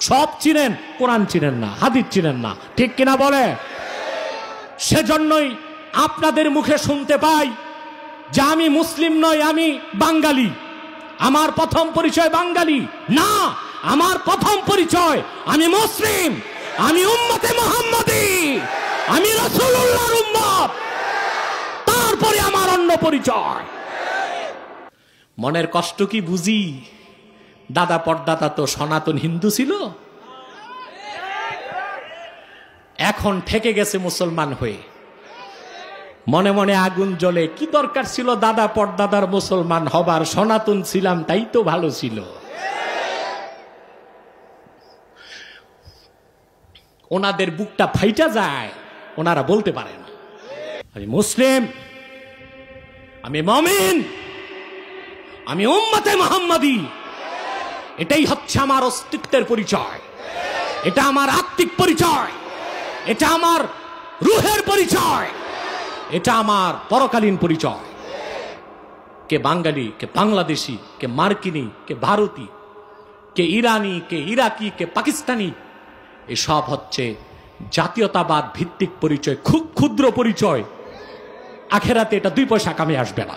সব চিনেন, কোরআন চিনেন না, হাদিস চিনেন না, ঠিক কিনা বলে? সেজন্যই আপনাদের মুখে শুনতে পাই যে আমি মুসলিম নই, আমি বাঙালি, আমার প্রথম পরিচয় বাঙালি। না, আমার প্রথম পরিচয় আমি মুসলিম, আমি উম্মতে মুহাম্মাদি, আমি রাসূলুল্লাহর উম্মত, তারপরে আমার অন্য পরিচয়। মনের কষ্ট কি বুঝি? দাদা পরদাদা তো সনাতন হিন্দু ছিল, এখন ঠেকে গেছে মুসলমান হয়ে। মনে মনে আগুন জ্বলে, কি দরকার ছিল দাদা পরদাদার মুসলমান হবার, সনাতন ছিলাম তাই তো ভালো ছিল। ওনাদের বুকটা ফাইটা যায়, ওনারা বলতে পারে না আমি মুসলিম, আমি মুমিন, আমি উম্মতে মুহাম্মাদি। এটাই হচ্ছে আমার অস্তিত্বের পরিচয়, এটা আমার আত্মিক পরিচয়, এটা আমার রুহের পরিচয়, এটা আমার পরকালীন পরিচয়। কে বাঙালি, কে বাংলাদেশি, কে মার্কিনী, কে ভারতী, কে ইরানি, কে ইরাকি, কে পাকিস্তানি, এসব হচ্ছে জাতীয়তাবাদ ভিত্তিক পরিচয়, খুব ক্ষুদ্র পরিচয়। আখেরাতে এটা 2 পয়সা কামে আসবে না।